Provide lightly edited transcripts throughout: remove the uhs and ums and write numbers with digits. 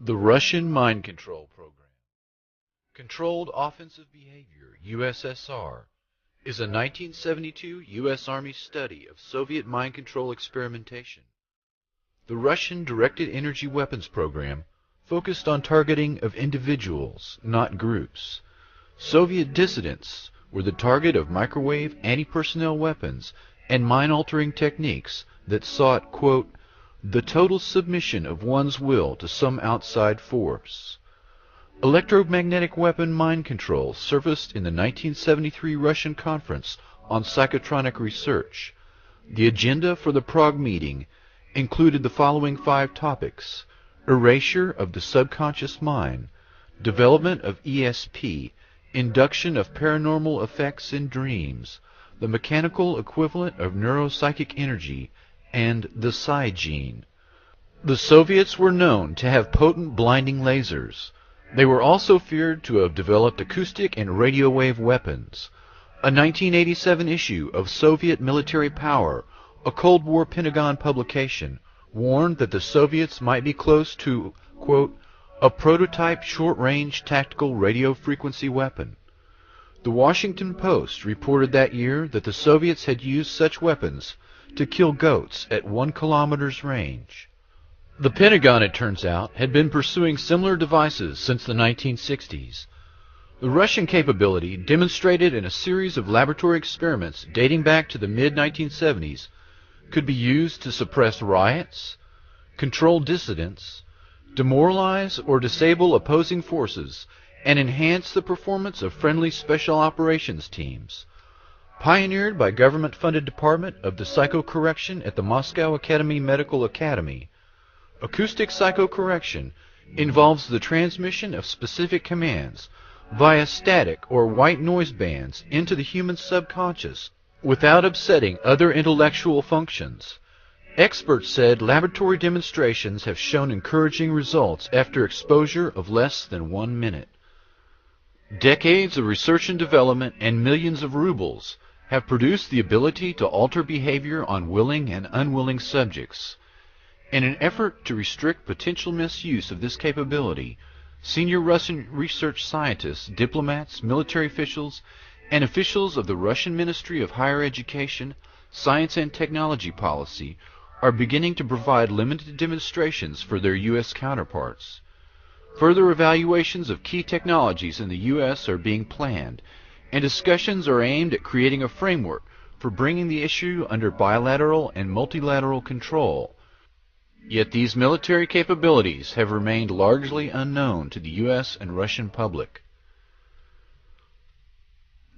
The Russian Mind Control Program. Controlled Offensive Behavior, USSR, is a 1972 U.S. Army study of Soviet mind control experimentation. The Russian directed energy weapons program focused on targeting of individuals, not groups. Soviet dissidents were the target of microwave anti-personnel weapons and mind-altering techniques that sought, quote, the total submission of one's will to some outside force. Electromagnetic weapon mind control surfaced in the 1973 Russian Conference on Psychotronic Research. The agenda for the Prague meeting included the following 5 topics: erasure of the subconscious mind, development of ESP, induction of paranormal effects in dreams, the mechanical equivalent of neuropsychic energy, and the psi gene. The Soviets were known to have potent blinding lasers. They were also feared to have developed acoustic and radio wave weapons. A 1987 issue of Soviet Military Power, a Cold War Pentagon publication, warned that the Soviets might be close to, quote, a prototype short-range tactical radio frequency weapon. The Washington Post reported that year that the Soviets had used such weapons to kill goats at 1 kilometer's range. The Pentagon, it turns out, had been pursuing similar devices since the 1960s. The Russian capability, demonstrated in a series of laboratory experiments dating back to the mid-1970s, could be used to suppress riots, control dissidents, demoralize or disable opposing forces, and enhance the performance of friendly special operations teams. Pioneered by government-funded department of the psychocorrection at the Moscow Academy Medical Academy, acoustic psychocorrection involves the transmission of specific commands via static or white noise bands into the human subconscious without upsetting other intellectual functions. Experts said laboratory demonstrations have shown encouraging results after exposure of less than 1 minute. Decades of research and development and millions of rubles have produced the ability to alter behavior on willing and unwilling subjects. In an effort to restrict potential misuse of this capability, senior Russian research scientists, diplomats, military officials, and officials of the Russian Ministry of Higher Education, Science and Technology Policy are beginning to provide limited demonstrations for their U.S. counterparts. Further evaluations of key technologies in the U.S. are being planned, and discussions are aimed at creating a framework for bringing the issue under bilateral and multilateral control. Yet these military capabilities have remained largely unknown to the U.S. and Russian public.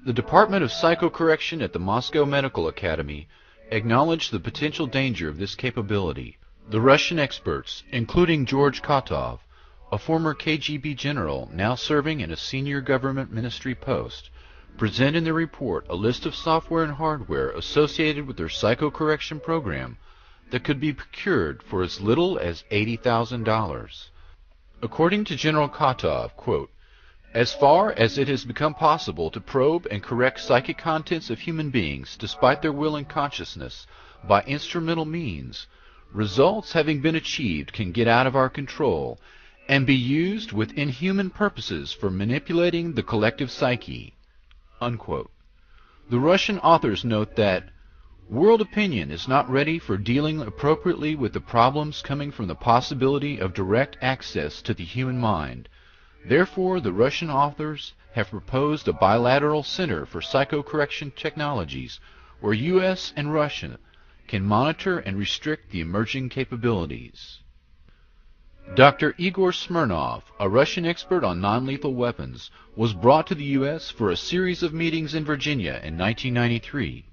The Department of Psychocorrection at the Moscow Medical Academy acknowledged the potential danger of this capability. The Russian experts, including George Kotov, a former KGB general now serving in a senior government ministry post, present in their report a list of software and hardware associated with their psychocorrection program that could be procured for as little as $80,000. According to General Kotov, quote, as far as it has become possible to probe and correct psychic contents of human beings despite their will and consciousness by instrumental means, results having been achieved can get out of our control and be used with inhuman purposes for manipulating the collective psyche. Unquote. The Russian authors note that world opinion is not ready for dealing appropriately with the problems coming from the possibility of direct access to the human mind. Therefore, the Russian authors have proposed a bilateral center for psychocorrection technologies where U.S. and Russia can monitor and restrict the emerging capabilities. Dr. Igor Smirnov, a Russian expert on non-lethal weapons, was brought to the U.S. for a series of meetings in Virginia in 1993.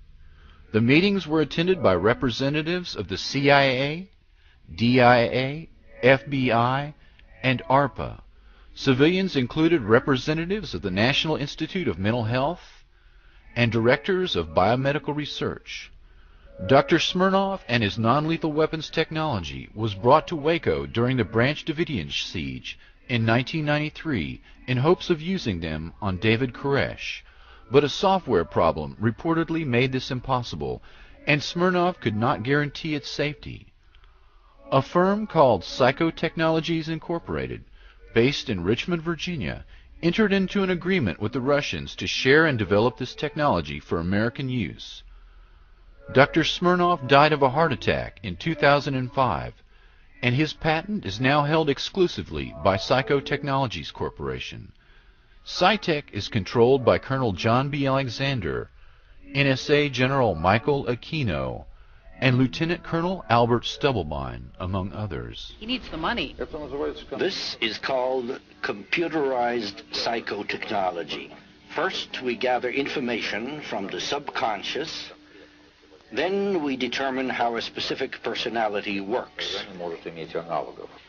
The meetings were attended by representatives of the CIA, DIA, FBI, and ARPA. Civilians included representatives of the National Institute of Mental Health and directors of biomedical research. Dr. Smirnov and his non-lethal weapons technology was brought to Waco during the Branch Davidian siege in 1993 in hopes of using them on David Koresh, but a software problem reportedly made this impossible, and Smirnov could not guarantee its safety. A firm called Psychotechnologies Incorporated, based in Richmond, Virginia, entered into an agreement with the Russians to share and develop this technology for American use. Dr. Smirnov died of a heart attack in 2005, and his patent is now held exclusively by Psychotechnologies Corporation. Psytech is controlled by Colonel John B. Alexander, NSA General Michael Aquino, and Lieutenant Colonel Albert Stubblebine, among others. He needs the money. This is called computerized psychotechnology. First, we gather information from the subconscious. Then we determine how a specific personality works.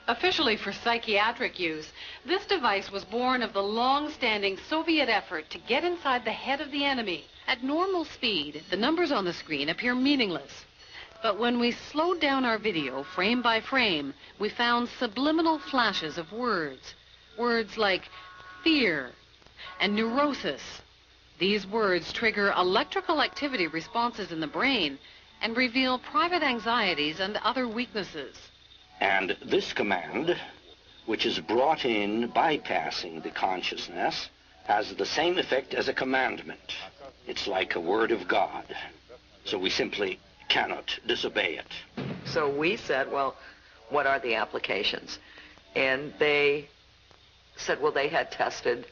Officially for psychiatric use, this device was born of the long-standing Soviet effort to get inside the head of the enemy. At normal speed, the numbers on the screen appear meaningless. But when we slowed down our video frame by frame, we found subliminal flashes of words. Words like fear and neurosis. These words trigger electrical activity responses in the brain and reveal private anxieties and other weaknesses. And this command, which is brought in bypassing the consciousness, has the same effect as a commandment. It's like a word of God. So we simply cannot disobey it. So we said, well, what are the applications? And they said, well, they had tested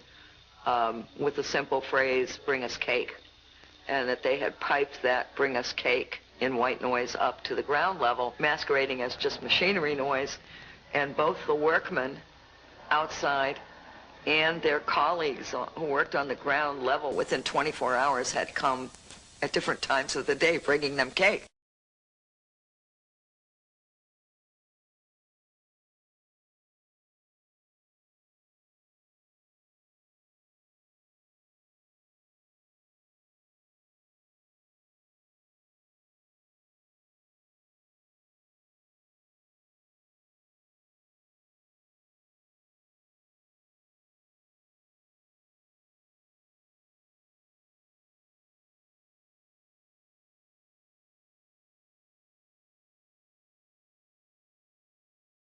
with the simple phrase, bring us cake, and that they had piped that bring us cake in white noise up to the ground level, masquerading as just machinery noise, and both the workmen outside and their colleagues who worked on the ground level within 24 hours had come at different times of the day bringing them cake.